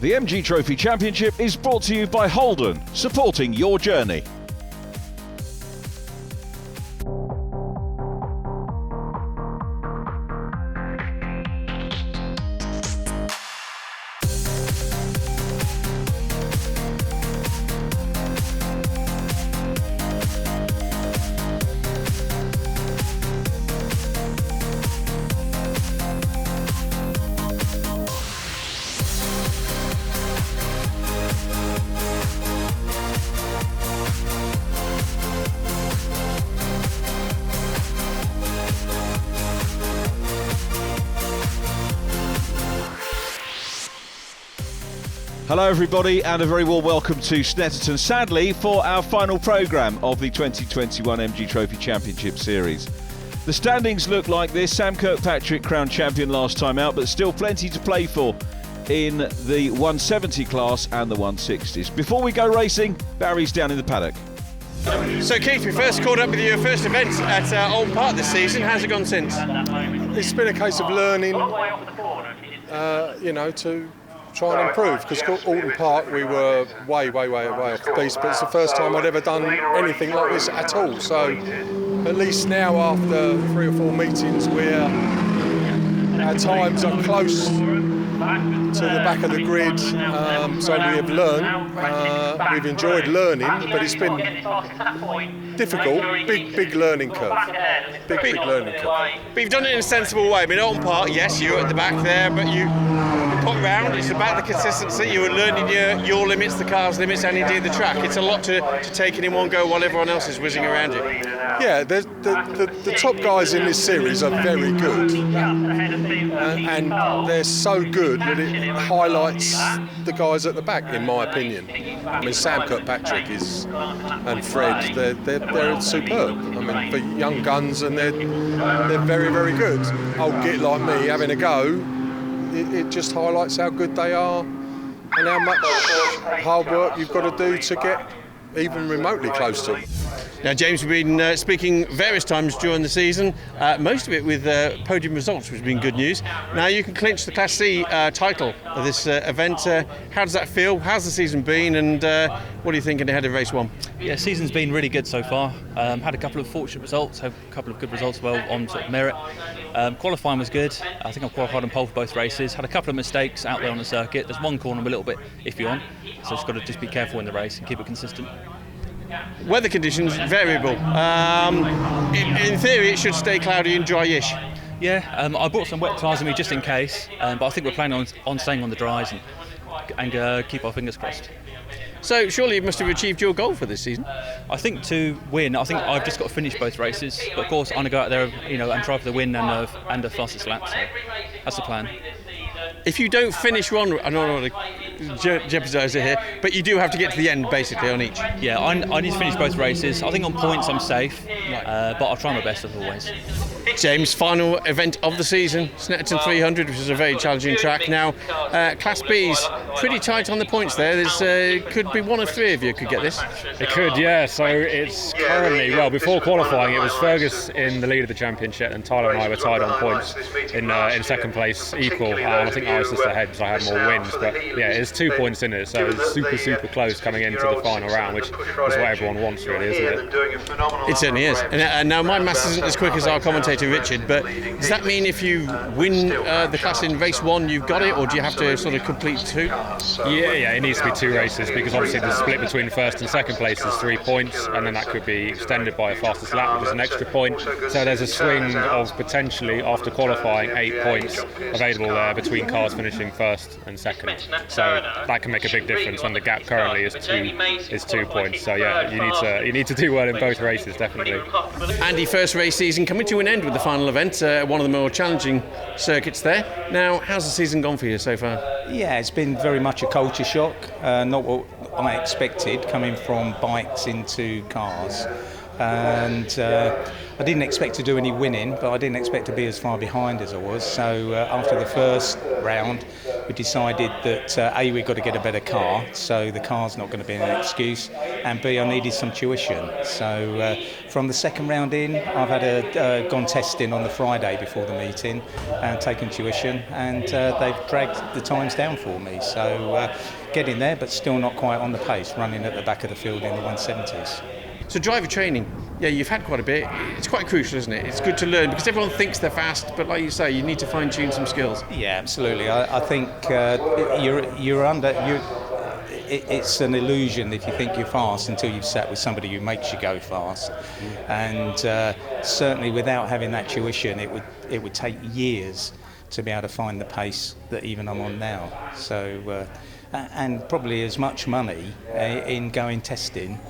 The MG Trophy Championship is brought to you by Holden, supporting your journey. Hello everybody and a very warm welcome to Snetterton, sadly for our final programme of the 2021 MG Trophy Championship Series. The standings look like this: Sam Kirkpatrick crowned champion last time out, but still plenty to play for in the 170 class and the 160s. Before we go racing, Barry's down in the paddock. So Keith, we first caught up with your first event at Holden Park this season. How's it gone since? It's been a case of learning, to try and improve, because Holden Park we were way off the beast, but it's the first time I'd ever done anything like this at all. So at least now, after 3 or 4 meetings, our times are close to the back of the grid, so we have learned, we've enjoyed learning, but it's been difficult, big learning curve, big learning curve. But you've done it in a sensible way. I mean, Holden Park, yes, you were at the back there, but you put round, it's about the consistency. You were learning your limits, the car's limits, and indeed the track. It's a lot to take it in one go while everyone else is whizzing around you. Yeah, the top guys in this series are very good, and they're so good that it highlights the guys at the back, in my opinion. I mean, Sam Kirkpatrick and Fred, they're superb. I mean, for young guns, and they're very good. Old git like me having a go, it just highlights how good they are and how much hard work you've got to do to get even remotely close to them. Now, James, we've been speaking various times during the season, most of it with podium results, which has been good news. Now you can clinch the Class C title of this event. How does that feel? How's the season been, and what are you thinking ahead of race 1? Yeah, season's been really good so far. Had a couple of fortunate results, had a couple of good results as well on sort of merit. Qualifying was good. I think I qualified on pole for both races. Had a couple of mistakes out there on the circuit. There's one corner I'm a little bit iffy on, so just got to be careful in the race and keep it consistent. Weather conditions variable. In theory, it should stay cloudy and dry-ish. Yeah, I brought some wet tyres with me just in case, but I think we're planning on staying on the dries and keep our fingers crossed. So surely you must have achieved your goal for this season. I think to win, I think I've just got to finish both races. But of course, I'm going to go out there, and try for the win and the fastest lap. So that's the plan. If you don't finish one, I don't want to jeopardise it here, but you do have to get to the end basically on each. Yeah, I need to finish both races. I think on points I'm safe, but I'll try my best as always. James, final event of the season, Snetterton 300, which is a very challenging track. Now, Class B's pretty tight on the points there. There's could be 1 of 3 of you could get this. It could, yeah. So it's currently, before qualifying, it was Fergus in the lead of the championship, and Tyler and I were tied on points in second place, equal. And I think I was just ahead because I had more wins. But yeah, there's 2 points in it, so it's super close coming into the final round, which is what everyone wants, really, isn't it? It certainly is. And now my maths isn't as quick as our commentator Richard, but does that mean if you win the class in race 1 you've got it, or do you have to sort of complete 2? Yeah, it needs to be 2 races, because obviously the split between first and second place is 3 points, and then that could be extended by a fastest lap, which is an extra point. So there's a swing of potentially, after qualifying, 8 points available there between cars finishing first and second. So that can make a big difference when the gap currently is 2 points. So yeah, you need to do well in both races, definitely. Andy, first race season coming to an end with the final event, one of the more challenging circuits there. Now, how's the season gone for you so far? Yeah, it's been very much a culture shock, not what I expected, coming from bikes into cars. And I didn't expect to do any winning, but I didn't expect to be as far behind as I was. So after the first round, we decided that A, we've got to get a better car, so the car's not going to be an excuse, and B, I needed some tuition. So from the second round in, I've had gone testing on the Friday before the meeting and taken tuition, and they've dragged the times down for me. So getting there, but still not quite on the pace, running at the back of the field in the 170s. So driver training, yeah, you've had quite a bit. It's quite crucial, isn't it? It's good to learn because everyone thinks they're fast, but like you say, you need to fine-tune some skills. Yeah, absolutely. I think it's an illusion if you think you're fast until you've sat with somebody who makes you go fast. And certainly without having that tuition, it would take years to be able to find the pace that even I'm on now. So, and probably as much money in going testing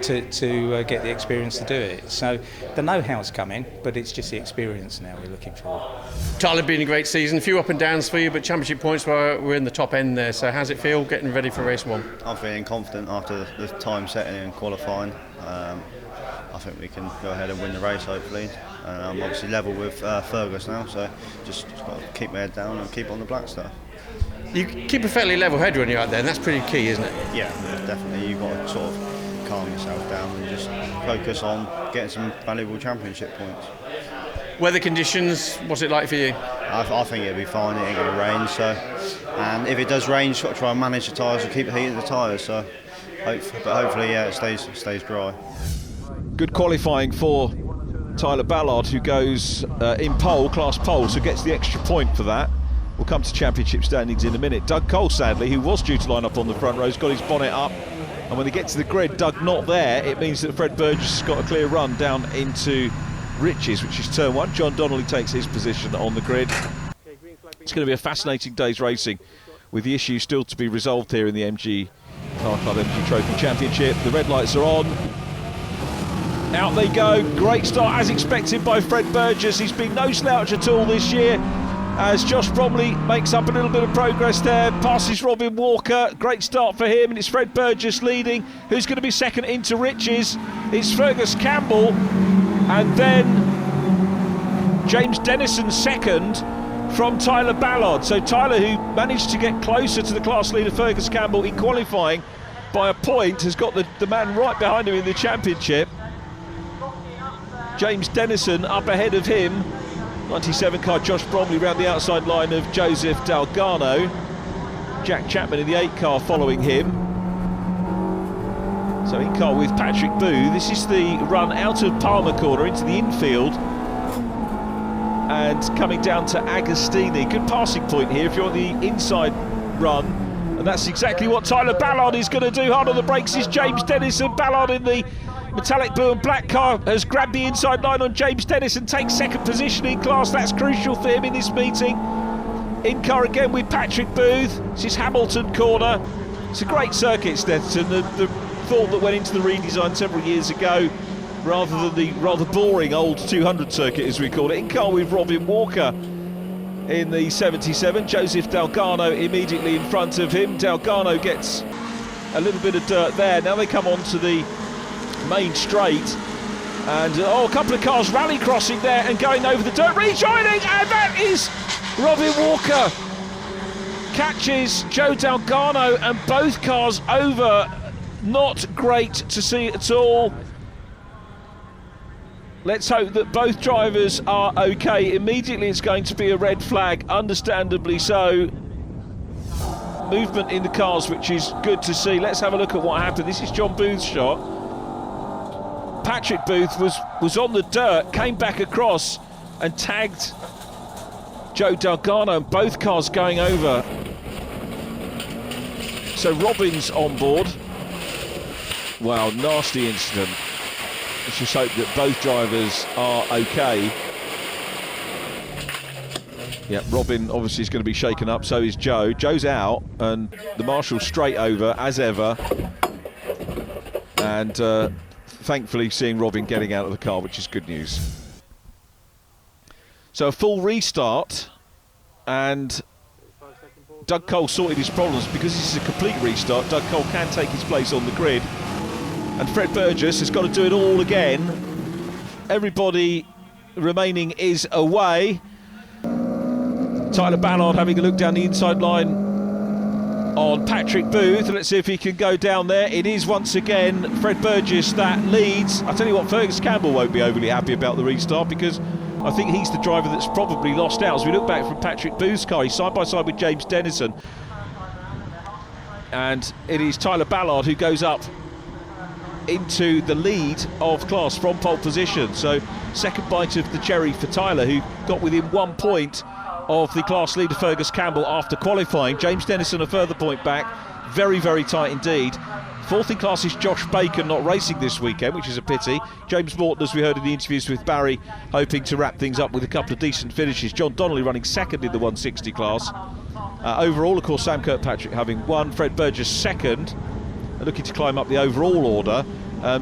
to get the experience to do it. So the know-how's coming, but it's just the experience now we're looking for. Tyler, been a great season, a few up and downs for you, but championship points we're in the top end there. So how's it feel getting ready for race one? I'm feeling confident after the time setting and qualifying. I think we can go ahead and win the race hopefully. And I'm obviously level with Fergus now, so just got to keep my head down and keep on the black stuff. You keep a fairly level head when you're out there, and that's pretty key, isn't it? Yeah, definitely. You've got to sort of calm yourself down and just focus on getting some valuable championship points. Weather conditions, what's it like for you? I think it'll be fine. It ain't going to rain, so. And if it does rain, you've got to try and manage the tyres and keep the heat of the tyres. So, hopefully, yeah, it stays dry. Good qualifying for Tyler Ballard, who goes in pole, class pole, so gets the extra point for that. We'll come to championship standings in a minute. Doug Cole, sadly, who was due to line up on the front row, has got his bonnet up. And when they get to the grid, Doug not there, it means that Fred Burgess has got a clear run down into Riches, which is turn one. John Donnelly takes his position on the grid. It's going to be a fascinating day's racing, with the issues still to be resolved here in the MG Car Club MG Trophy Championship. The red lights are on. Out they go. Great start as expected by Fred Burgess. He's been no slouch at all this year, as Josh Bromley makes up a little bit of progress there, passes Robin Walker. Great start for him, and it's Fred Burgess leading. Who's going to be second into Riches? It's Fergus Campbell, and then James Dennison second from Tyler Ballard. So Tyler, who managed to get closer to the class leader Fergus Campbell in qualifying by a point, has got the man right behind him in the championship. James Dennison up ahead of him. 97 car Josh Bromley round the outside line of Joseph Dalgano. Jack Chapman in the 8 car following him. So in car with Patrick Booth. This is the run out of Palmer corner into the infield and coming down to Agostini. Good passing point here if you're on the inside run, and that's exactly what Tyler Ballard is going to do. Hard on the brakes is James Dennison. Ballard in the metallic blue and black car has grabbed the inside line on James Dennison, takes second position in class. That's crucial for him in this meeting. In car again with Patrick Booth. This is Hamilton corner. It's a great circuit, Snetterton. The thought that went into the redesign several years ago, rather than the rather boring old 200 circuit as we call it. In car with Robin Walker in the 77. Joseph Dalgano immediately in front of him. Dalgano gets a little bit of dirt there. Now they come on to the main straight, and a couple of cars rally crossing there and going over the dirt, rejoining, and that is Robin Walker catches Joe Dalgano, and both cars over. Not great to see at all. Let's hope that both drivers are okay. Immediately it's going to be a red flag, understandably so. Movement in the cars, which is good to see. Let's have a look at what happened. This is John Booth's shot. Patrick Booth was on the dirt, came back across and tagged Joe Dalgano, and both cars going over. So Robin's on board. Wow, nasty incident. Let's just hope that both drivers are okay. Yeah, Robin obviously is going to be shaken up, so is Joe. Joe's out, and the marshal's straight over, as ever. And thankfully seeing Robin getting out of the car, which is good news. So a full restart, and Doug Cole sorted his problems. Because this is a complete restart, Doug Cole can take his place on the grid. And Fred Burgess has got to do it all again. Everybody remaining is away. Tyler Ballard having a look down the inside line on Patrick Booth. Let's see if he can go down there. It is once again Fred Burgess that leads. I tell you what, Fergus Campbell won't be overly happy about the restart, because I think he's the driver that's probably lost out. As we look back from Patrick Booth's car, he's side by side with James Dennison, and it is Tyler Ballard who goes up into the lead of class from pole position. So second bite of the cherry for Tyler, who got within 1 point of the class leader Fergus Campbell after qualifying. James Dennison a further point back. Very, very tight indeed. Fourth in class is Josh Bacon, not racing this weekend, which is a pity. James Morton, as we heard in the interviews with Barry, hoping to wrap things up with a couple of decent finishes. John Donnelly running second in the 160 class. Overall, of course, Sam Kirkpatrick having won. Fred Burgess second, looking to climb up the overall order.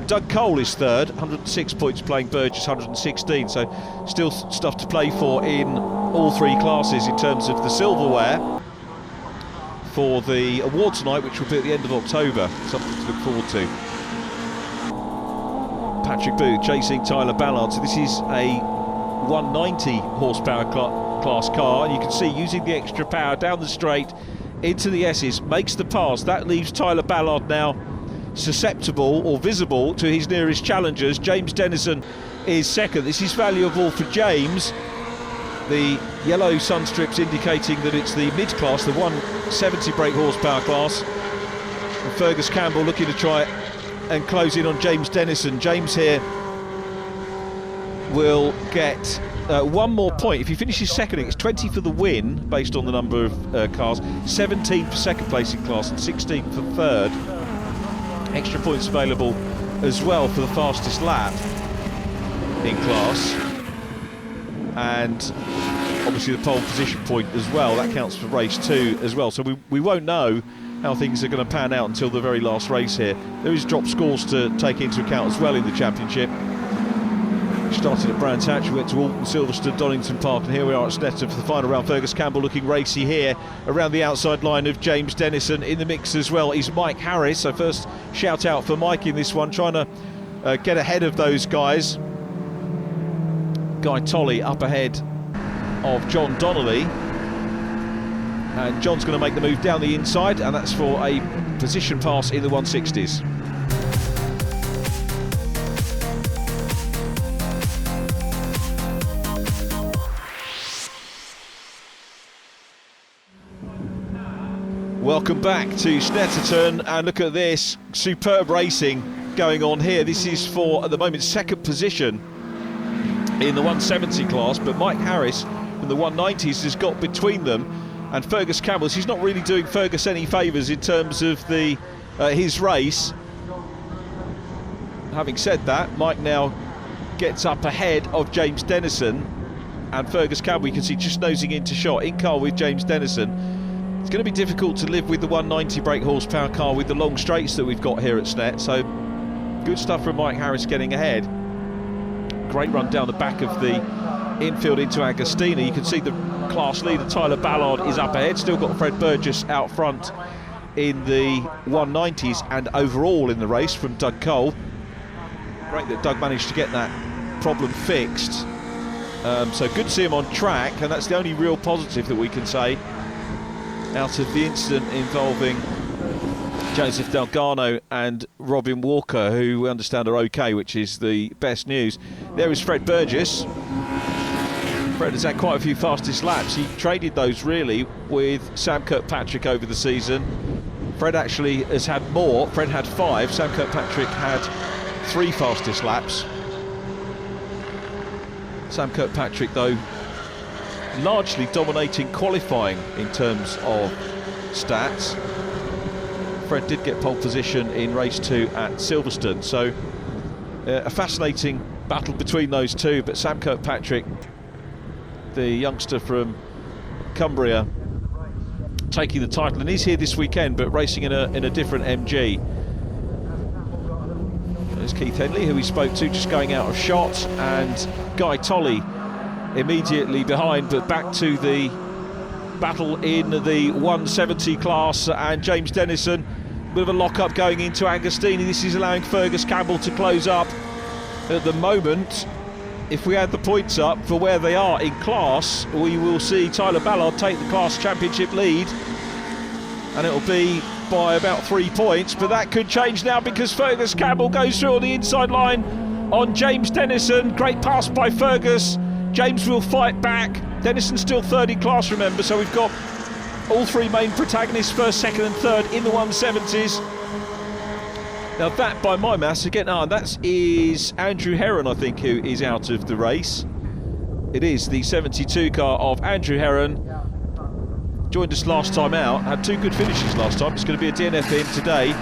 Doug Cole is third, 106 points playing Burgess 116, so still stuff to play for in all three classes in terms of the silverware for the award tonight, which will be at the end of October. Something to look forward to. Patrick Booth chasing Tyler Ballard, so this is a 190 horsepower class car, and you can see using the extra power down the straight into the S's, makes the pass. That leaves Tyler Ballard now susceptible or visible to his nearest challengers. James Dennison is second. This is valuable for James. The yellow sun strips indicating that it's the mid-class, the 170 brake horsepower class. And Fergus Campbell looking to try and close in on James Dennison. James here will get 1 more point. If he finishes second, it's 20 for the win based on the number of cars, 17 for second place in class and 16 for third. Extra points available as well for the fastest lap in class, and obviously the pole position point as well. That counts for race 2 as well. So we won't know how things are going to pan out until the very last race here. There is drop scores to take into account as well in the championship. Started at Brands Hatch, we went to Alton, Silverstone, Donington Park, and here we are at Snetterton for the final round. Fergus Campbell looking racy here around the outside line of James Dennison. In the mix as well is Mike Harris, so first shout out for Mike in this one, trying to get ahead of those guys. Guy Tolley up ahead of John Donnelly, and John's going to make the move down the inside, and that's for a position pass in the 160s. Welcome back to Snetterton, and look at this superb racing going on here. This is for, at the moment, second position in the 170 class, but Mike Harris from the 190s has got between them and Fergus Campbell. He's not really doing Fergus any favours in terms of the his race. Having said that, Mike now gets up ahead of James Dennison, and Fergus Campbell, you can see, just nosing into shot in car with James Dennison. It's going to be difficult to live with the 190 brake horsepower car with the long straights that we've got here at Snet, so good stuff from Mike Harris getting ahead. Great run down the back of the infield into Agostina. You can see the class leader Tyler Ballard is up ahead, still got Fred Burgess out front in the 190s and overall in the race from Doug Cole. Great that Doug managed to get that problem fixed, so good to see him on track, and that's the only real positive that we can say out of the incident involving Joseph Delgado and Robin Walker, who we understand are okay, which is the best news. There is Fred Burgess. Fred has had quite a few fastest laps. He traded those really with Sam Kirkpatrick over the season. Fred actually has had more. Fred had 5. Sam Kirkpatrick had 3 fastest laps. Sam Kirkpatrick, though, largely dominating qualifying in terms of stats. Fred did get pole position in race 2 at Silverstone, so a fascinating battle between those two, but Sam Kirkpatrick, the youngster from Cumbria, taking the title, and he's here this weekend but racing in a different MG. There's Keith Henley, who we spoke to, just going out of shot, and Guy Tolley immediately behind, but back to the battle in the 170 class, and James Dennison, bit of a lock-up going into Agostini. This is allowing Fergus Campbell to close up. At the moment, if we add the points up for where they are in class, we will see Tyler Ballard take the class championship lead, and it'll be by about 3 points, but that could change now because Fergus Campbell goes through on the inside line on James Dennison. Great pass by Fergus. James will fight back. Dennison's still third in class, remember, so we've got all three main protagonists, first, second and third, in the 170s. Now that, by my maths, again, that is Andrew Heron, I think, who is out of the race. It is the 72 car of Andrew Heron. Joined us last time out, had 2 good finishes last time. It's going to be a DNF for him today.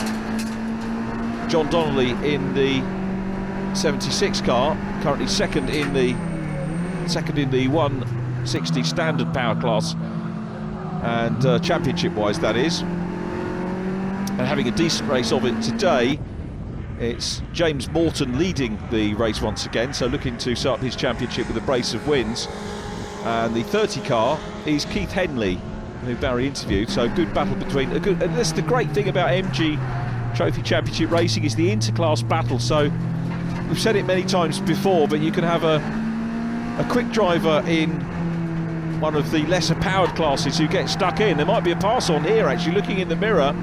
John Donnelly in the 76 car, currently second in the 160 standard power class, and championship-wise, that is. And having a decent race of it today. It's James Morton leading the race once again, so looking to set up his championship with a brace of wins. And the 30 car is Keith Henley, who Barry interviewed, so good battle between and that's the great thing about MG Trophy Championship racing, is the interclass battle. So we've said it many times before, but you can have a quick driver in one of the lesser powered classes who get stuck in. There might be a pass on here, actually, looking in the mirror,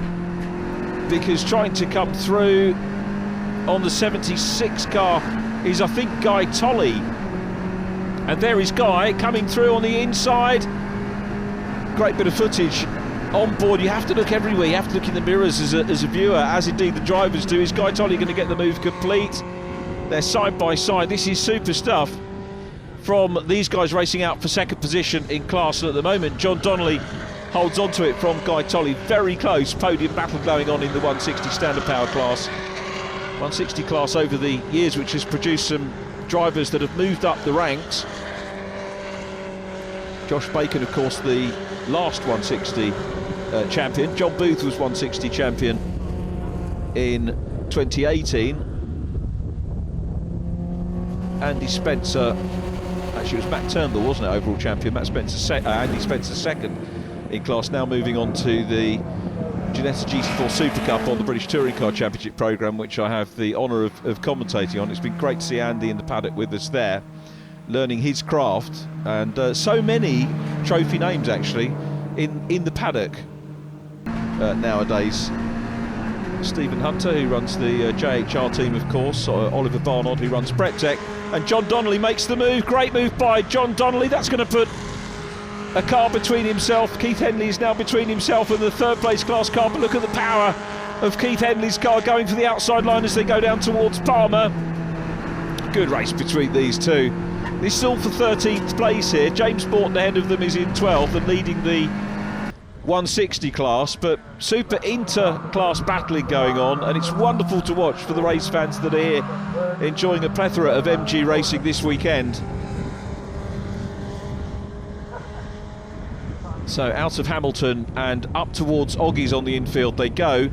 because trying to come through on the 76 car is, I think, Guy Tolley. And there is Guy coming through on the inside. Great bit of footage on board. You have to look everywhere. You have to look in the mirrors as a viewer, as indeed the drivers do. Is Guy Tolley going to get the move complete? They're side by side. This is super stuff from these guys racing out for second position in class. And at the moment, John Donnelly holds on to it from Guy Tolley. Very close podium battle going on in the 160 standard power class. 160 class over the years, which has produced some drivers that have moved up the ranks. Josh Bacon, of course, the last 160 champion. John Booth was 160 champion in 2018. Andy Spencer, actually it was Matt Turnbull, wasn't it, overall champion? Matt Spencer, Andy Spencer second in class, now moving on to the Ginetta GT4 Super Cup on the British Touring Car Championship programme, which I have the honour of commentating on. It's been great to see Andy in the paddock with us there, learning his craft, and so many trophy names actually in the paddock nowadays. Stephen Hunter, who runs the JHR team, of course, Oliver Barnard, who runs PrepTech, and John Donnelly makes the move. Great move by John Donnelly. That's going to put a car between himself. Keith Henley is now between himself and the third place class car, but look at the power of Keith Henley's car going for the outside line as they go down towards Palmer. Good race between these two. This is all for 13th place here. James Morton ahead of them is in 12th and leading the 160 class, but super inter-class battling going on, and it's wonderful to watch for the race fans that are here enjoying a plethora of MG racing this weekend. So out of Hamilton and up towards Oggies on the infield they go.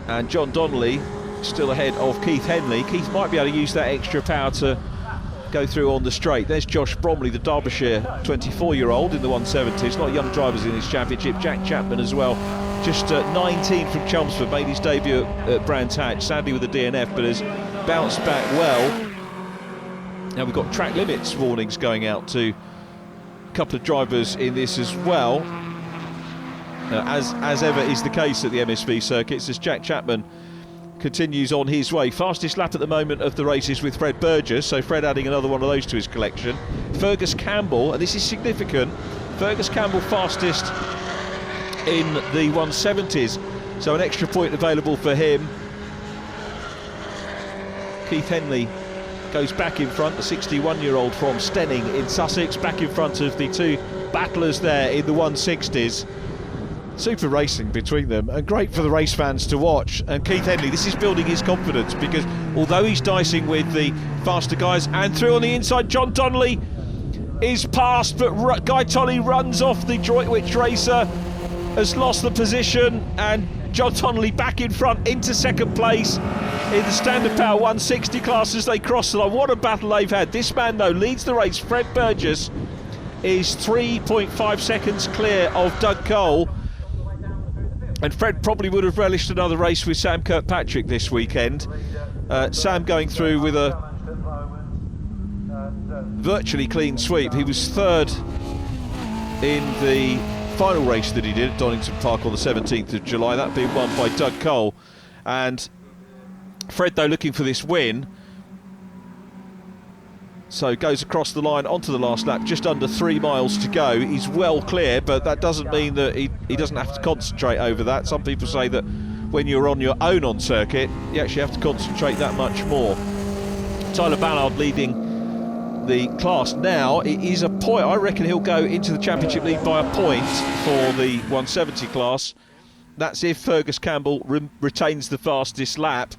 And John Donnelly still ahead of Keith Henley. Keith might be able to use that extra power to go through on the straight. There's Josh Bromley, the Derbyshire 24-year-old in the 170s. A lot of young drivers in this championship. Jack Chapman as well, just 19 from Chelmsford, made his debut at Brands Hatch, sadly with a DNF, but has bounced back well. Now we've got track limits warnings going out to a couple of drivers in this as well, as ever is the case at the MSV circuits, as Jack Chapman continues on his way. Fastest lap at the moment of the race is with Fred Burgess, so Fred adding another one of those to his collection. Fergus Campbell, and this is significant, Fergus Campbell fastest in the 170s, so an extra point available for him. Keith Henley goes back in front, the 61-year-old from Stenning in Sussex, back in front of the two battlers there in the 160s. Super racing between them, and great for the race fans to watch. And Keith Henley, this is building his confidence, because although he's dicing with the faster guys, and through on the inside, John Donnelly is passed, but Guy Tolley runs off. The Droitwich racer has lost the position, and John Donnelly back in front into second place in the standard power 160 class as they cross the line. What a battle they've had. This man, though, leads the race. Fred Burgess is 3.5 seconds clear of Doug Cole. And Fred probably would have relished another race with Sam Kirkpatrick this weekend. Sam going through with a virtually clean sweep. He was third in the final race that he did at Donington Park on the 17th of July, that being won by Doug Cole. And Fred, though, looking for this win, so goes across the line onto the last lap, just under 3 miles to go. He's well clear, but that doesn't mean that he doesn't have to concentrate over that. Some people say that when you're on your own on circuit, you actually have to concentrate that much more. Tyler Ballard leading the class now. It is a point. I reckon he'll go into the championship lead by a point for the 170 class. That's if Fergus Campbell retains the fastest lap.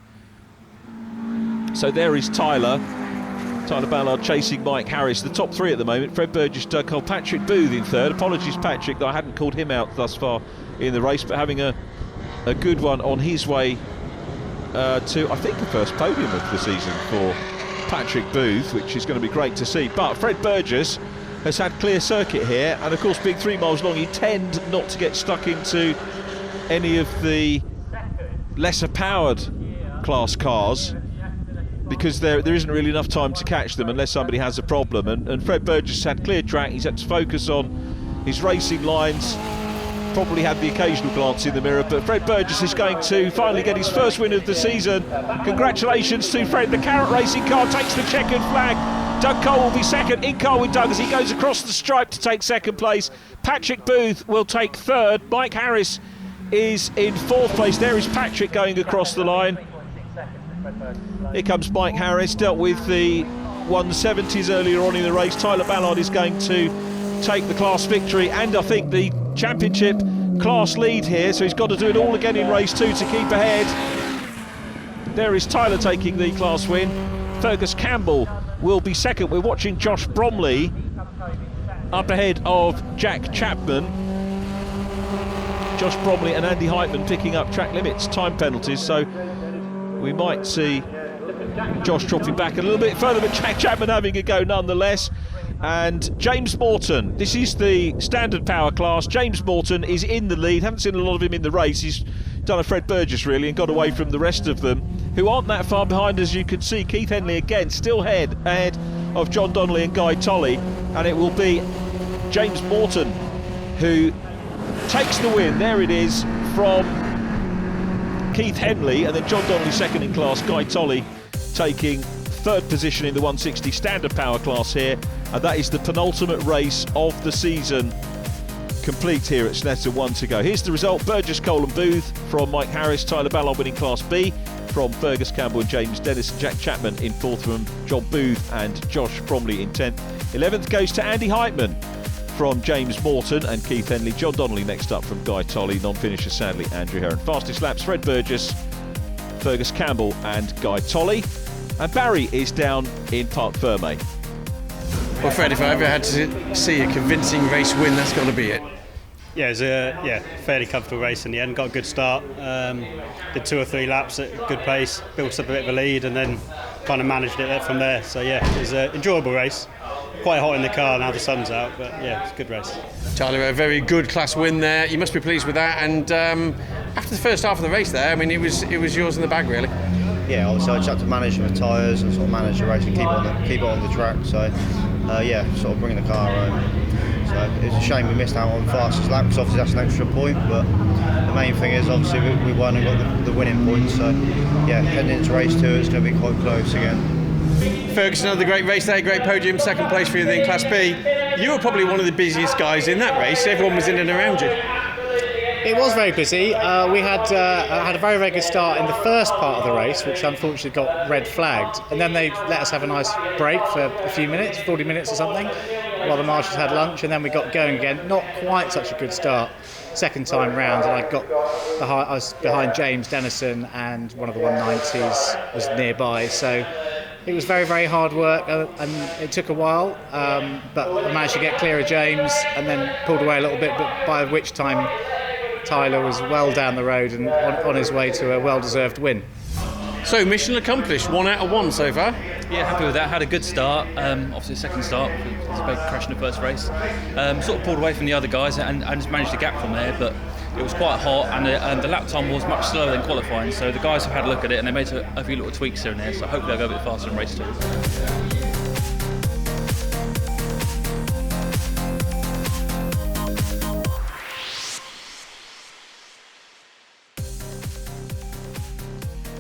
So there is Tyler Ballard chasing Mike Harris. The top three at the moment: Fred Burgess, Doug Cole, Patrick Booth in third. Apologies, Patrick, that I hadn't called him out thus far in the race, but having a good one on his way to, I think, the first podium of the season for Patrick Booth, which is going to be great to see. But Fred Burgess has had clear circuit here, and of course, being 3 miles long, you tend not to get stuck into any of the lesser powered class cars, because there isn't really enough time to catch them unless somebody has a problem. And Fred Burgess had clear track. He's had to focus on his racing lines, probably had the occasional glance in the mirror, but Fred Burgess is going to finally get his first win of the season. Congratulations to Fred. The Carrot Racing car takes the checkered flag. Doug Cole will be second, in car with Doug as he goes across the stripe to take second place. Patrick Booth will take third. Mike Harris is in fourth place. There is Patrick going across the line. Here comes Mike Harris, dealt with the 170s earlier on in the race. Tyler Ballard is going to take the class victory and I think the championship class lead here, so he's got to do it all again in race 2 to keep ahead. There is Tyler taking the class win. Fergus Campbell will be second. We're watching Josh Bromley up ahead of Jack Chapman. Josh Bromley and Andy Heitman picking up track limits time penalties, so we might see Josh dropping back a little bit further, but Jack Chapman having a go nonetheless. And James Morton, this is the standard power class. James Morton is in the lead. Haven't seen a lot of him in the race. He's done a Fred Burgess really and got away from the rest of them, who aren't that far behind, as you can see. Keith Henley again still ahead of John Donnelly and Guy Tolley, and it will be James Morton who takes the win. There it is from Keith Henley, and then John Donnelly second in class, Guy Tolley taking third position in the 160 standard power class here, and that is the penultimate race of the season complete here at Snetterton. 1 to go. Here's the result: Burgess, Cole and Booth from Mike Harris, Tyler Ballard winning class B from Fergus Campbell and James Dennis, and Jack Chapman in fourth from John Booth and Josh Bromley in 10th. 11th goes to Andy Heitman from James Morton and Keith Henley. John Donnelly next up from Guy Tolley. Non-finishers sadly Andrew Heron. Fastest laps: Fred Burgess, Fergus Campbell and Guy Tolley. And Barry is down in Parc Fermé. Well, Fred, if I ever had to see a convincing race win, that's got to be it. Yeah, it was a fairly comfortable race in the end. Got a good start. Did 2 or 3 laps at a good pace, built up a bit of a lead, and then kind of managed it from there. So yeah, it was an enjoyable race. Quite hot in the car now the sun's out, but yeah, it's a good race. Tyler, a very good class win there. You must be pleased with that. And after the first half of the race there, I mean, it was yours in the bag, really. Yeah, obviously I just had to manage the tyres and sort of manage the race and keep it on the track. So sort of bringing the car home. So it's a shame we missed out on the fastest lap, because obviously that's an extra point. But the main thing is obviously we won and got the winning points. So yeah, heading into race 2, it's going to be quite close again. Ferguson, another great race there, great podium, second place for you in Class B. You were probably one of the busiest guys in that race. Everyone was in and around you. It was very busy. We had a very, very good start in the first part of the race, which unfortunately got red flagged. And then they let us have a nice break for a few minutes, 40 minutes or something, while the marshals had lunch, and then we got going again. Not quite such a good start second time round, and I was behind James Dennison, and one of the 190s was nearby. So it was very, very hard work, and it took a while, but I managed to get clear of James and then pulled away a little bit, but by which time Tyler was well down the road and on his way to a well-deserved win. So mission accomplished, 1 out of 1 so far. Yeah, happy with that. Had a good start. Obviously, the second start, it was a big crash in the first race. Sort of pulled away from the other guys and just managed to gap from there, but it was quite hot and the lap time was much slower than qualifying. So the guys have had a look at it and they made a few little tweaks here and there. So hopefully they'll go a bit faster in race 2.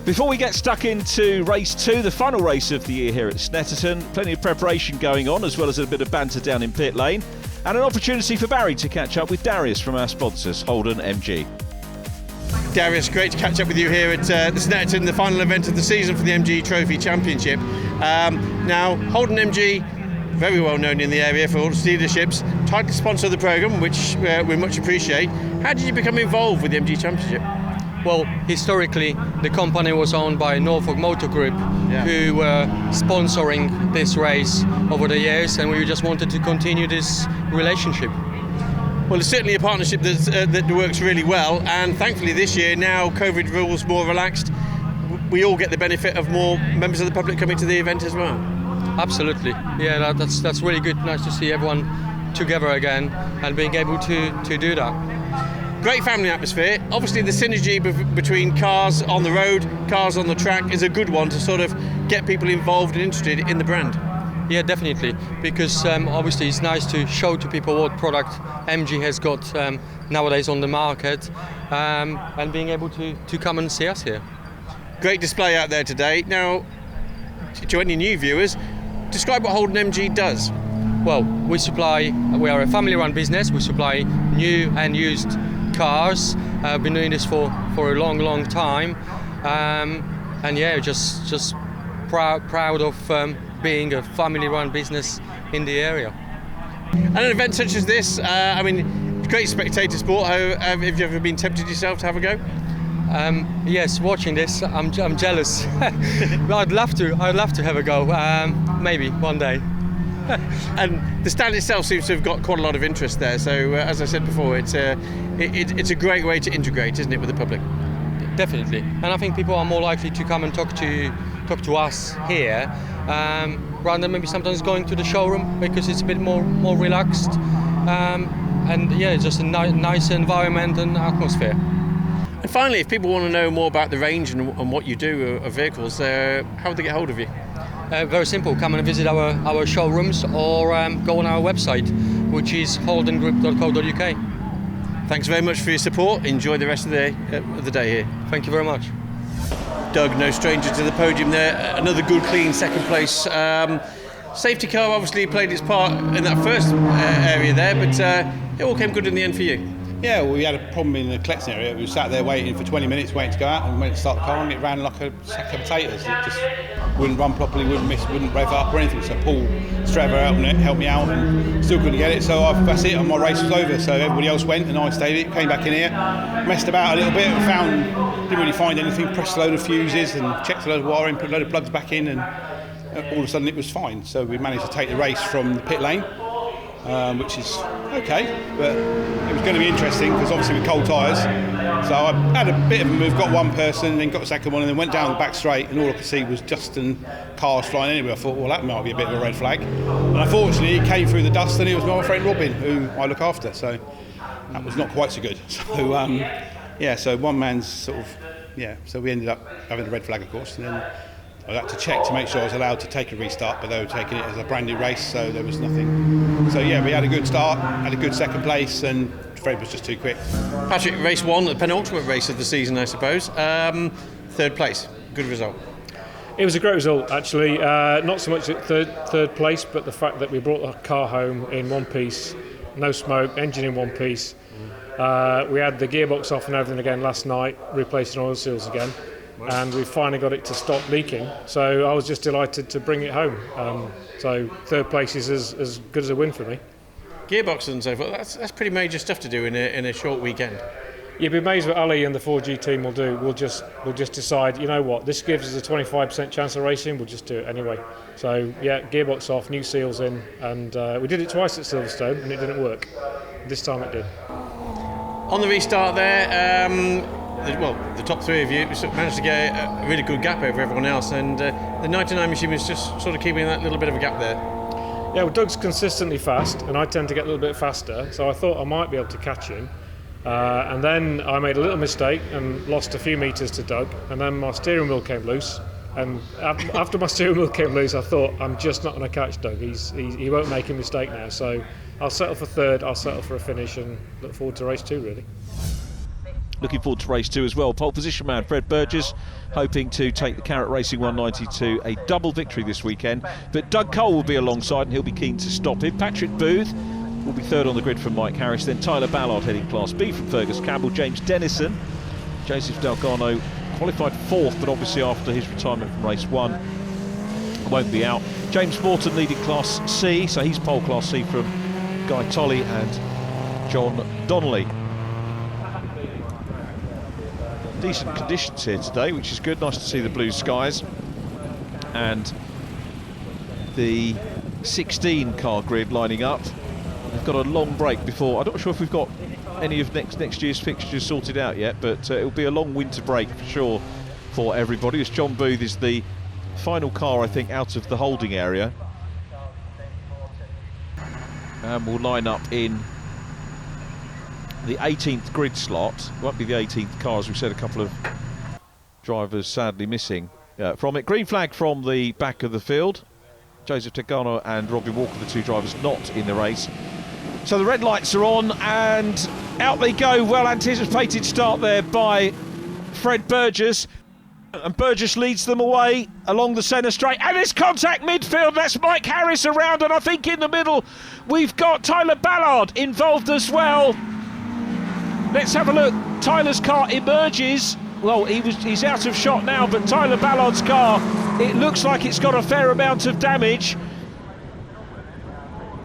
Before we get stuck into race 2, the final race of the year here at Snetterton, plenty of preparation going on as well as a bit of banter down in pit lane and an opportunity for Barry to catch up with Darius from our sponsors, Holden MG. Darius, great to catch up with you here at the Snetterton, the final event of the season for the MG Trophy Championship. Now, Holden MG, very well known in the area for all its dealerships, title sponsor of the programme, which we much appreciate. How did you become involved with the MG Championship? Well, historically, the company was owned by Norfolk Motor Group, who were sponsoring this race over the years, and we just wanted to continue this relationship. Well, it's certainly a partnership that works really well, and thankfully this year, now COVID rules more relaxed, we all get the benefit of more members of the public coming to the event as well. Absolutely, yeah, that's really good. Nice to see everyone together again and being able to do that. Great family atmosphere. Obviously the synergy between cars on the road, cars on the track is a good one to sort of get people involved and interested in the brand. Yeah, definitely, because obviously it's nice to show to people what product MG has got nowadays on the market, and being able to come and see us here. Great display out there today. Now, to any new viewers, describe what Holden MG does. Well, we are a family-run business. We supply new and used cars. I've been doing this for a long time, and yeah, just proud of being a family-run business in the area. And an event such as this, I mean, great spectator sport. Have you ever been tempted yourself to have a go? Yes, watching this, I'm jealous. I'd love to have a go. Maybe one day. And the stand itself seems to have got quite a lot of interest there. So, as I said before, it's a great way to integrate, isn't it, with the public? Definitely, and I think people are more likely to come and talk to us here, rather than maybe sometimes going to the showroom, because it's a bit more relaxed, and yeah, it's just a nice environment and atmosphere. And finally, if people want to know more about the range and what you do of vehicles, how would they get hold of you? Very simple. Come and visit our showrooms, or go on our website, which is holdengroup.co.uk. Thanks very much for your support. Enjoy the rest of the day here. Thank you very much. Doug, no stranger to the podium there. Another good, clean second place. Safety car obviously played its part in that first area there, but it all came good in the end for you. Yeah, well, we had a problem in the collection area. We sat there waiting for 20 minutes, waiting to go out, and went to start the car, and it ran like a sack of potatoes. It just wouldn't run properly, wouldn't rev up or anything. So Paul Strever helped me out, and still couldn't get it. So that's it, and my race was over. So everybody else went, and I stayed. Came back in here, messed about a little bit, and didn't really find anything. Pressed a load of fuses and checked a load of wiring, put a load of plugs back in, and all of a sudden it was fine. So we managed to take the race from the pit lane. Which is okay, but it was going to be interesting because obviously with cold tyres. So I had a bit of a move, got one person, then got the second one, and then went down the back straight, and all I could see was Justin cars flying anywhere. I thought, well, that might be a bit of a red flag. And unfortunately, it came through the dust, and it was my friend Robin, who I look after. So that was not quite so good. So yeah, so one man's sort of So we ended up having a red flag, of course, and then I had to check to make sure I was allowed to take a restart, but they were taking it as a brand new race, so there was nothing. So yeah, we had a good start, had a good second place, and Fred was just too quick. Patrick, race one, the penultimate race of the season, I suppose. Third place, good result. It was a great result, actually. Not so much at third place, but the fact that we brought the car home in one piece, no smoke, engine in one piece. We had the gearbox off and everything again last night, replacing oil seals again. And we finally got it to stop leaking, so I was just delighted to bring it home. So third place is as good as a win for me. Gearbox and so forth, that's pretty major stuff to do in a short weekend. You'd be amazed what Ali and the 4G team will do. We'll just decide, you know what, this gives us a 25% chance of racing, we'll just do it anyway. So yeah, gearbox off, new seals in, and we did it twice at Silverstone and it didn't work. This time it did. On the restart there, the top three of you sort of managed to get a really good gap over everyone else, and the 99 machine was just sort of keeping that little bit of a gap there. Yeah, well, Doug's consistently fast, and I tend to get a little bit faster, so I thought I might be able to catch him. And then I made a little mistake and lost a few metres to Doug, and then my steering wheel came loose. And after my steering wheel came loose, I thought, I'm just not going to catch Doug. He won't make a mistake now. So I'll settle for third, I'll settle for a finish, and look forward to race 2, really. Looking forward to race 2 as well. Pole position man Fred Burgess hoping to take the Carrot Racing 190 to a double victory this weekend. But Doug Cole will be alongside and he'll be keen to stop him. Patrick Booth will be third on the grid from Mike Harris. Then Tyler Ballard heading Class B from Fergus Campbell. James Dennison, Joseph Delgado qualified 4th, but obviously after his retirement from race 1 won't be out. James Morton leading Class C, so he's pole Class C from Guy Tolley and John Donnelly. Decent conditions here today, which is good. Nice to see the blue skies and the 16 car grid lining up. We've got a long break before. I'm not sure if we've got any of next year's fixtures sorted out yet, but it'll be a long winter break for sure for everybody, as John Booth is the final car, I think, out of the holding area, and will line up in the 18th grid slot. It won't be the 18th car, as we said, a couple of drivers sadly missing from it. Green flag from the back of the field. Joseph Tegano and Robbie Walker, the two drivers not in the race. So the red lights are on and out they go. Well anticipated start there by Fred Burgess. And Burgess leads them away along the centre straight. And it's contact midfield. That's Mike Harris around. And I think in the middle we've got Tyler Ballard involved as well. Let's have a look. Tyler's car emerges. Well, he's out of shot now, but Tyler Ballard's car, it looks like it's got a fair amount of damage.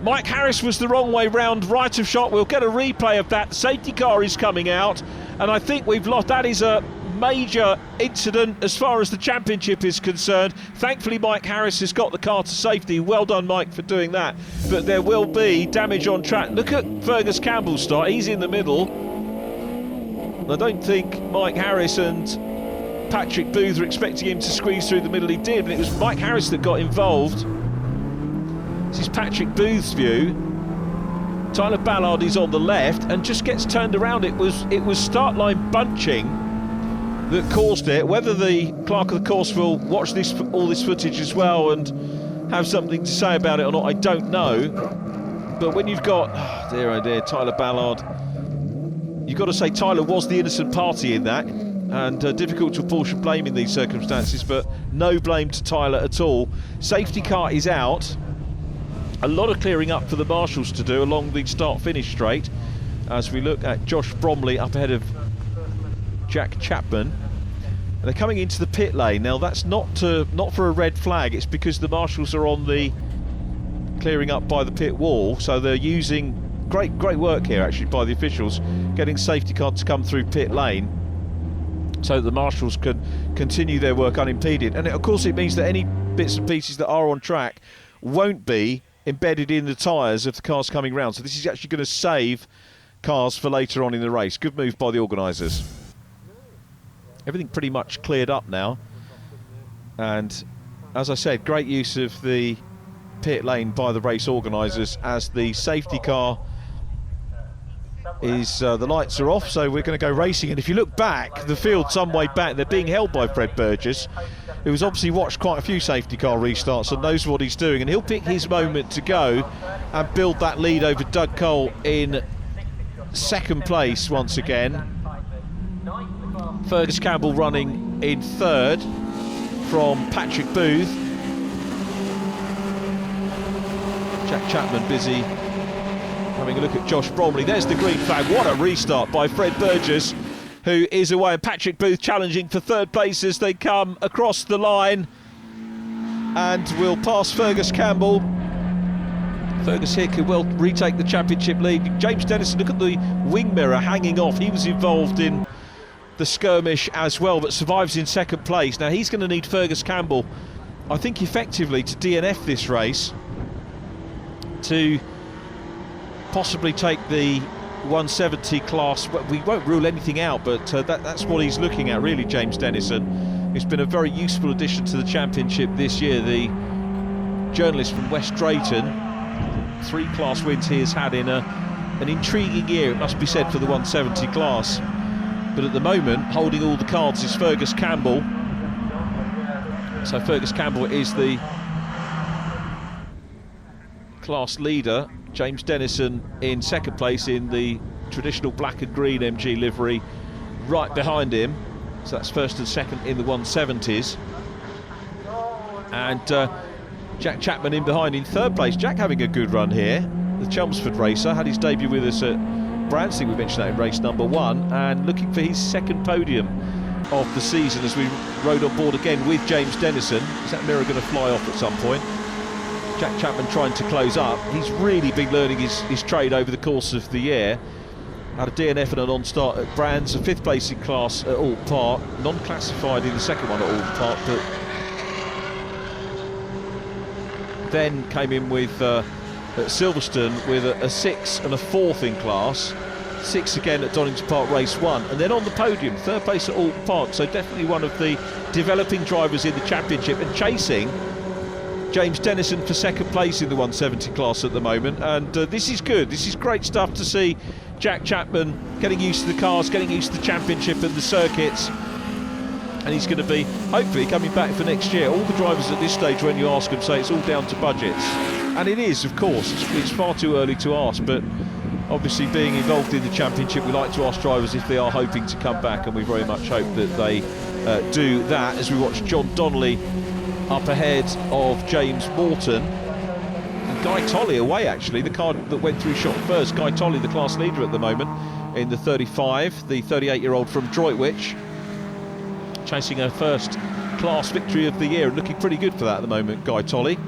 Mike Harris was the wrong way round, right of shot. We'll get a replay of that. The safety car is coming out, and I think we've lost. That is a major incident as far as the championship is concerned. Thankfully, Mike Harris has got the car to safety. Well done, Mike, for doing that. But there will be damage on track. Look at Fergus Campbell's start. He's in the middle. I don't think Mike Harris and Patrick Booth were expecting him to squeeze through the middle. He did, but it was Mike Harris that got involved. This is Patrick Booth's view. Tyler Ballard is on the left and just gets turned around. It was start line bunching that caused it. Whether the clerk of the course will watch all this footage as well and have something to say about it or not, I don't know. But when you've got, oh dear, Tyler Ballard, you've got to say Tyler was the innocent party in that, and difficult to apportion blame in these circumstances, but no blame to Tyler at all. Safety car is out. A lot of clearing up for the marshals to do along the start-finish straight as we look at Josh Bromley up ahead of Jack Chapman. And they're coming into the pit lane. Now that's not for a red flag, it's because the marshals are on the clearing up by the pit wall, so they're using great work here actually by the officials, getting safety car to come through pit lane so that the marshals can continue their work unimpeded. And of course it means that any bits and pieces that are on track won't be embedded in the tyres of the cars coming round. So this is actually going to save cars for later on in the race. Good move by the organisers. Everything pretty much cleared up now, and as I said, great use of the pit lane by the race organisers as the safety car is the lights are off, so we're going to go racing. And if you look back, the field some way back, they're being held by Fred Burgess, who's obviously watched quite a few safety car restarts and knows what he's doing, and he'll pick his moment to go and build that lead over Doug Cole in second place once again. Fergus Campbell running in third from Patrick Booth. Jack Chapman busy having a look at Josh Bromley. There's the green flag. What a restart by Fred Burgess, who is away, and Patrick Booth challenging for third place as they come across the line and will pass Fergus Campbell. Fergus here could well retake the championship lead. James Dennison, look at the wing mirror hanging off. He was involved in the skirmish as well, but survives in second place. Now he's going to need Fergus Campbell, I think, effectively to DNF this race to possibly take the 170 class, we won't rule anything out, but that's what he's looking at really, James Dennison. He's been a very useful addition to the championship this year. The journalist from West Drayton, 3 class wins he has had in an intriguing year, it must be said, for the 170 class. But at the moment, holding all the cards is Fergus Campbell. So Fergus Campbell is the class leader. James Dennison in second place in the traditional black and green MG livery, right behind him. So that's first and second in the 170s. And Jack Chapman in behind in third place. Jack having a good run here. The Chelmsford racer had his debut with us at Brandsting, we mentioned that in race number 1, and looking for his second podium of the season as we rode on board again with James Dennison. Is that mirror going to fly off at some point? Jack Chapman trying to close up. He's really been learning his trade over the course of the year. Had a DNF and a non-start at Brands, a 5th place in class at Alton Park, non-classified in the second one at Alton Park, but then came in with at Silverstone with a 6 and a 4th in class, 6 again at Donington Park race 1, and then on the podium, 3rd place at Alton Park. So definitely one of the developing drivers in the championship and chasing James Dennison for second place in the 170 class at the moment. And this is good, this is great stuff to see Jack Chapman getting used to the cars, getting used to the championship and the circuits, and he's going to be hopefully coming back for next year. All the drivers at this stage, when you ask them, say it's all down to budgets, and it is, of course. It's far too early to ask, but obviously being involved in the championship, we like to ask drivers if they are hoping to come back, and we very much hope that they do that, as we watch John Donnelly up ahead of James Morton. And Guy Tolley away, actually, the car that went through shot first. Guy Tolley, the class leader at the moment in the 35, the 38-year-old from Droitwich, chasing her first class victory of the year and looking pretty good for that at the moment, Guy Tolley.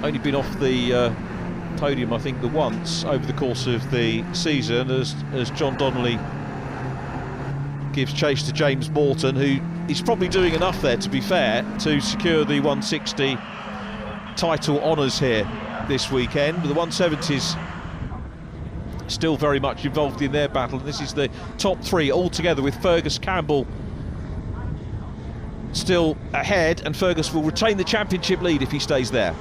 Only been off the podium, I think, the once over the course of the season, as John Donnelly gives chase to James Morton, who is probably doing enough there, to be fair, to secure the 160 title honours here this weekend. But the 170s still very much involved in their battle, and this is the top 3 all together, with Fergus Campbell still ahead, and Fergus will retain the championship lead if he stays there.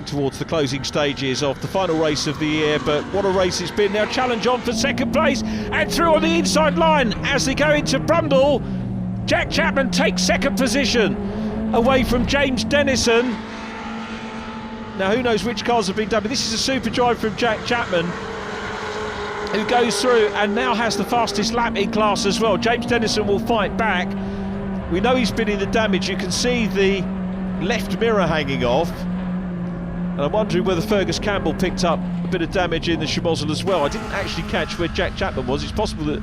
Towards the closing stages of the final race of the year, but what a race it's been. Now challenge on for second place and through on the inside line as they go into Brundle. Jack Chapman takes second position away from James Dennison. Now who knows which cars have been done, but this is a super drive from Jack Chapman, who goes through and now has the fastest lap in class as well. James Dennison will fight back. We know he's been in the damage. You can see the left mirror hanging off. And I'm wondering whether Fergus Campbell picked up a bit of damage in the Schmozzle as well. I didn't actually catch where Jack Chapman was. It's possible that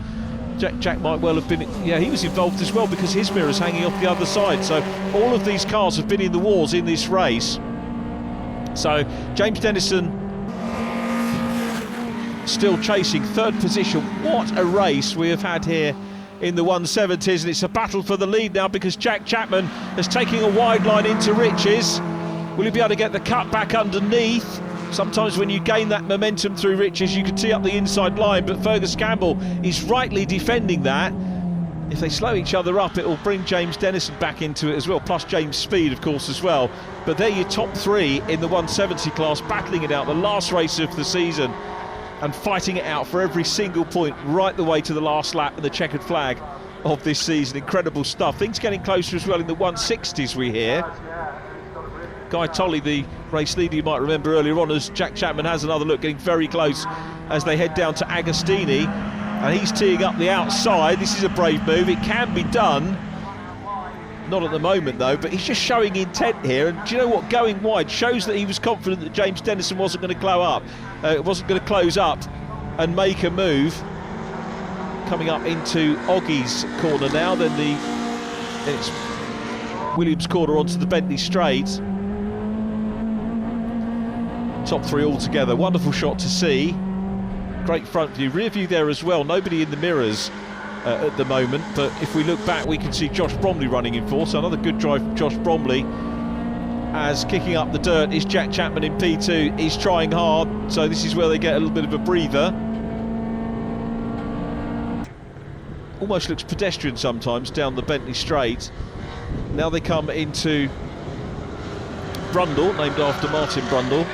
Jack might well have been... Yeah, he was involved as well, because his mirror's hanging off the other side. So all of these cars have been in the wars in this race. So James Dennison still chasing third position. What a race we have had here in the 170s. And it's a battle for the lead now, because Jack Chapman is taking a wide line into Riches. Will he be able to get the cut back underneath? Sometimes when you gain that momentum through Riches, you can tee up the inside line, but Fergus Campbell is rightly defending that. If they slow each other up, it will bring James Dennison back into it as well, plus James Speed, of course, as well. But they're your top 3 in the 170 class, battling it out, the last race of the season, and fighting it out for every single point right the way to the last lap and the checkered flag of this season. Incredible stuff. Things getting closer as well in the 160s, we hear. Guy Tolley, the race leader, you might remember earlier on, as Jack Chapman has another look, getting very close as they head down to Agostini, and he's teeing up the outside. This is a brave move, it can be done, not at the moment though, but he's just showing intent here. And do you know what, going wide shows that he was confident that James Dennison wasn't going to close up and make a move. Coming up into Oggie's corner now, then it's Williams corner onto the Bentley straight. Top 3 all together. Wonderful shot to see. Great front view, rear view there as well. Nobody in the mirrors at the moment, but if we look back, we can see Josh Bromley running in fourth. So another good drive from Josh Bromley. As kicking up the dirt is Jack Chapman in P2. He's trying hard, so this is where they get a little bit of a breather. Almost looks pedestrian sometimes down the Bentley Straight. Now they come into Brundle, named after Martin Brundle.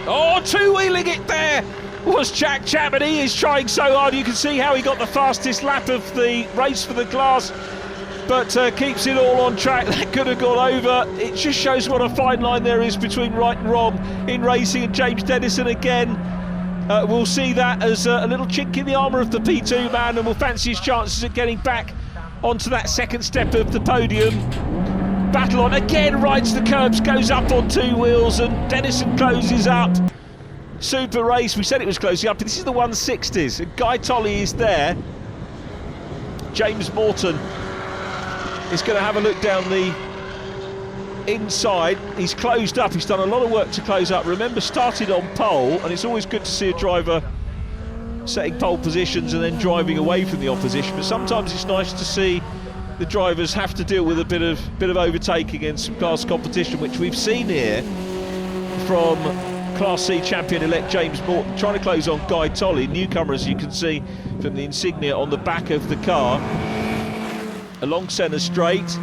Oh, two-wheeling it there was Jack Chapman. He is trying so hard. You can see how he got the fastest lap of the race for the class, but keeps it all on track. That could have gone over. It just shows what a fine line there is between right and wrong in racing, and James Dennison again we'll see that as a little chink in the armour of the P2 man, and will fancy his chances at getting back onto that second step of the podium. Battle on again, rides the curbs, goes up on two wheels, and Dennison closes up. Super race. We said it was closing up. This is the 160s, and Guy Tolley is there. James Morton is going to have a look down the inside. He's closed up. He's done a lot of work to close up. Remember, started on pole, and it's always good to see a driver setting pole positions and then driving away from the opposition. But sometimes it's nice to see the drivers have to deal with a bit of overtaking in some class competition, which we've seen here from Class C champion-elect James Morton trying to close on Guy Tolley, newcomer, as you can see from the insignia on the back of the car. Along centre straight,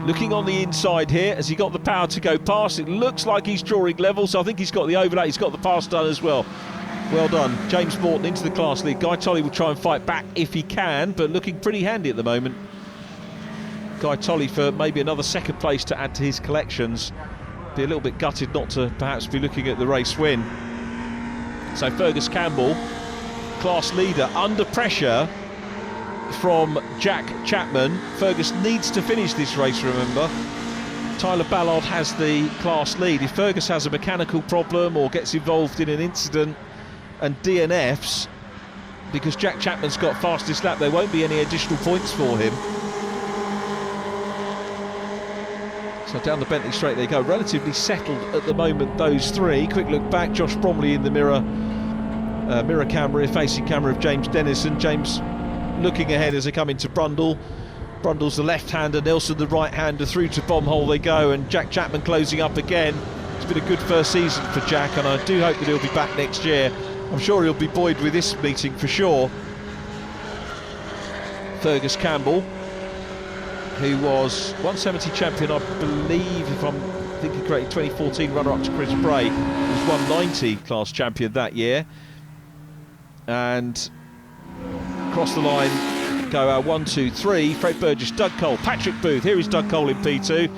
looking on the inside here. Has he got the power to go past? It looks like he's drawing level, so I think he's got the overlay. He's got the pass done as well. Well done. James Morton into the class lead. Guy Tolley will try and fight back if he can, but looking pretty handy at the moment. Guy Tolley for maybe another second place to add to his collections. Be a little bit gutted not to perhaps be looking at the race win. So Fergus Campbell, class leader, under pressure from Jack Chapman. Fergus needs to finish this race, remember. Tyler Ballard has the class lead. If Fergus has a mechanical problem or gets involved in an incident and DNFs, because Jack Chapman's got fastest lap, there won't be any additional points for him. So down the Bentley Straight they go, relatively settled at the moment, those three. Quick look back, Josh Bromley in the mirror camera, facing camera of James Dennison. James looking ahead as they come into Brundle. Brundle's the left-hander, Nelson the right-hander, through to Bombhole they go, and Jack Chapman closing up again. It's been a good first season for Jack, and I do hope that he'll be back next year. I'm sure he'll be buoyed with this meeting for sure. Fergus Campbell, who was 170 champion, I believe, if I'm thinking correctly, 2014 runner-up to Chris Bray, was 190 class champion that year. And across the line go 1, 2, 3, Fred Burgess, Doug Cole, Patrick Booth. Here is Doug Cole in P2.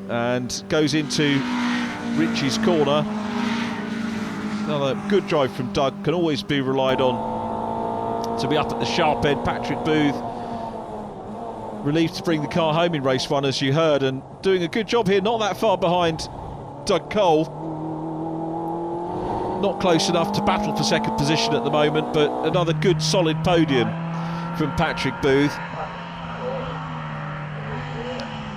And goes into Richie's corner. Another good drive from Doug, can always be relied on to be up at the sharp end. Patrick Booth, relieved to bring the car home in race one, as you heard, and doing a good job here, not that far behind Doug Cole. Not close enough to battle for second position at the moment, but another good solid podium from Patrick Booth.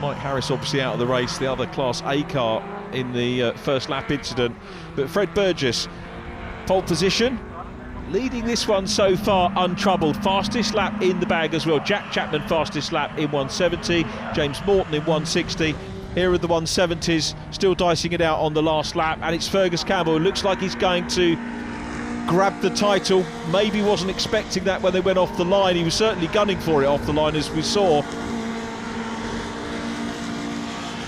Mike Harris obviously out of the race, the other Class A car in the first lap incident, but Fred Burgess, pole position, leading this one so far untroubled. Fastest lap in the bag as well. Jack Chapman fastest lap in 170, James Morton in 160. Here are the 170s, still dicing it out on the last lap, and it's Fergus Campbell. It looks like he's going to grab the title. Maybe wasn't expecting that when they went off the line. He was certainly gunning for it off the line, as we saw.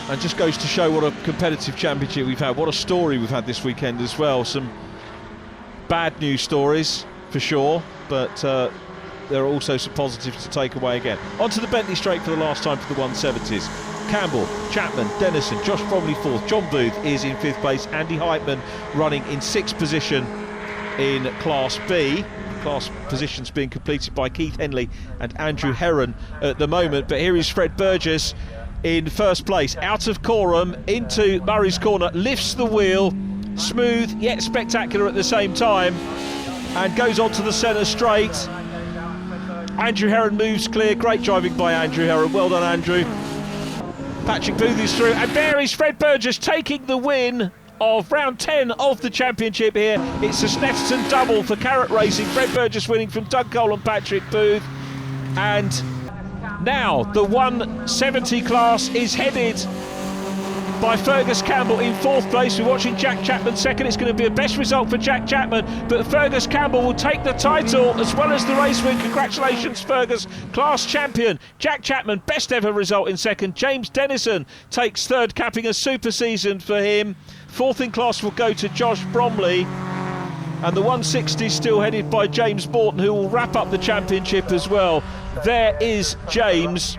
And just goes to show what a competitive championship we've had. What a story we've had this weekend as well. Some bad news stories for sure, but there are also some positives to take away again. Onto the Bentley Straight for the last time for the 170s. Campbell, Chapman, Dennison, Josh Bromley fourth, John Booth is in fifth place, Andy Heitman running in sixth position in Class B. Class positions being completed by Keith Henley and Andrew Heron at the moment, but here is Fred Burgess in first place, out of Coram into Murray's Corner, lifts the wheel, smooth yet spectacular at the same time, and goes on to the centre straight. Andrew Heron moves clear, great driving by Andrew Heron, well done Andrew. Patrick Booth is through, and there is Fred Burgess taking the win of round 10 of the championship here. It's a Snetterton double for Carrot Racing. Fred Burgess winning from Doug Cole and Patrick Booth. And now the 170 class is headed by Fergus Campbell in 4th place. We're watching Jack Chapman second. It's going to be a best result for Jack Chapman, but Fergus Campbell will take the title as well as the race win. Congratulations, Fergus, class champion. Jack Chapman, best ever result in second. James Dennison takes third, capping a super season for him. 4th in class will go to Josh Bromley, and the 160 still headed by James Morton, who will wrap up the championship as well. There is James,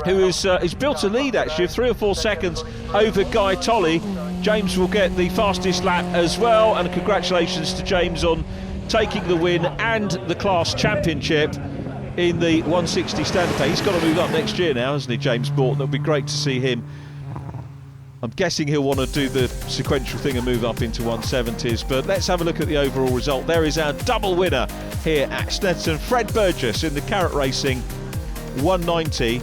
who is built a lead actually of 3 or 4 seconds over Guy Tolley. James will get the fastest lap as well, and congratulations to James on taking the win and the class championship in the 160 standard pay. He's got to move up next year now, hasn't he, James Morton? It'll be great to see him. I'm guessing he'll want to do the sequential thing and move up into 170s, but let's have a look at the overall result. There is our double winner here at Snetterton, Fred Burgess in the Carrot Racing 190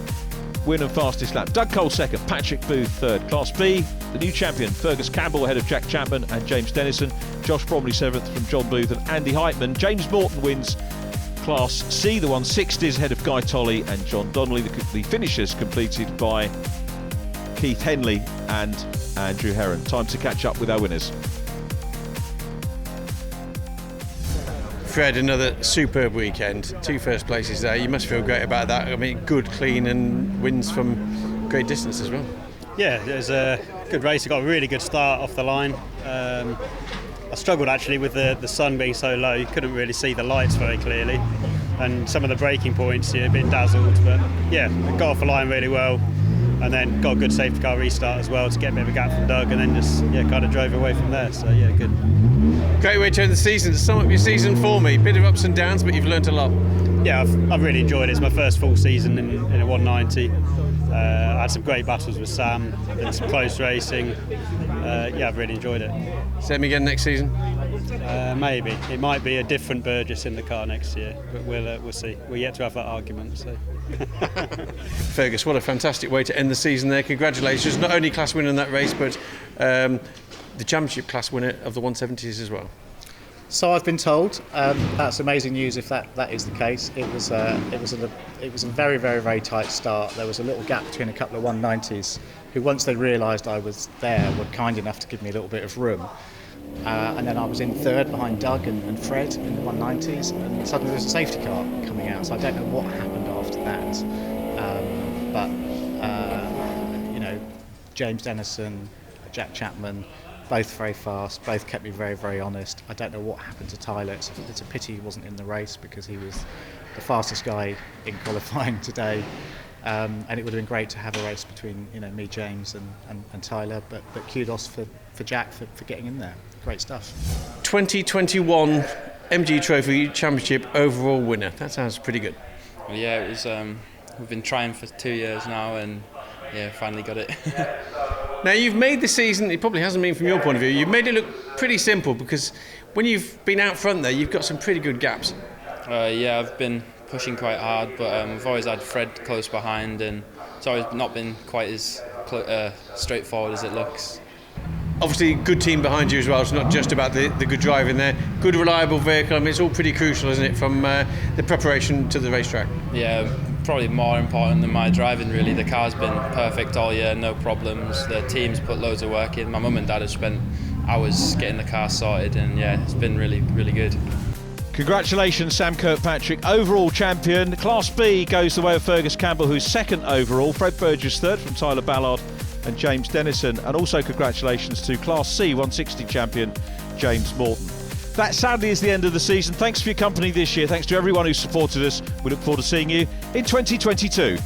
win and fastest lap. Doug Cole second, Patrick Booth third. Class B, the new champion Fergus Campbell ahead of Jack Chapman and James Dennison. Josh Bromley 7th from John Booth and Andy Heitman. James Morton wins Class C, the 160s ahead of Guy Tolley and John Donnelly. The finishers completed by Keith Henley and Andrew Heron. Time to catch up with our winners. Fred, another superb weekend. 2 first places there. You must feel great about that. I mean, good, clean, and wins from great distance as well. Yeah, it was a good race. I got a really good start off the line. I struggled actually with the sun being so low. You couldn't really see the lights very clearly, and some of the braking points, a bit dazzled. But yeah, got off the line really well, and then got a good safety car restart as well to get a bit of a gap from Doug, and then just kind of drove away from there. So yeah, good. Great way to end the season. To sum up your season for me, bit of ups and downs, but you've learnt a lot. Yeah, I've really enjoyed it. It's my first full season in a 190. I had some great battles with Sam, did some close racing. Yeah, I've really enjoyed it. Same again next season? Maybe. It might be a different Burgess in the car next year, but we'll see. We're yet to have that argument. So. Fergus, what a fantastic way to end the season there. Congratulations, not only class winner in that race, but the championship class winner of the 170s as well. So I've been told. That's amazing news if that is the case. It was a very, very, very tight start. There was a little gap between a couple of 190s who, once they realised I was there, were kind enough to give me a little bit of room. And then I was in third behind Doug and Fred in the 190s, and suddenly there's a safety car coming out. So I don't know what happened after that. James Dennison, Jack Chapman, both very fast, both kept me very, very honest. I don't know what happened to Tyler. It's a pity he wasn't in the race because he was the fastest guy in qualifying today. And it would have been great to have a race between me, James and Tyler, but kudos for Jack for getting in there. Great stuff. 2021 MG Trophy Championship overall winner. That sounds pretty good. Well, yeah, it was. We've been trying for 2 years now, and yeah, finally got it. Now you've made the season, it probably hasn't been from your point of view, you've made it look pretty simple because when you've been out front there, you've got some pretty good gaps. Yeah, I've been pushing quite hard, but I've always had Fred close behind, and it's always not been quite as straightforward as it looks. Obviously, good team behind you as well. It's not just about the good driving there. Good, reliable vehicle. I mean, it's all pretty crucial, isn't it, from the preparation to the racetrack? Yeah, probably more important than my driving, really. The car's been perfect all year, no problems. The team's put loads of work in. My mum and dad have spent hours getting the car sorted, and yeah, it's been really, really good. Congratulations, Sam Kirkpatrick, overall champion. Class B goes the way of Fergus Campbell, who's second overall. Fred Burgess third from Tyler Ballard and James Dennison, and also congratulations to Class C 160 champion James Morton. That sadly is the end of the season. Thanks for your company this year. Thanks to everyone who supported us. We look forward to seeing you in 2022.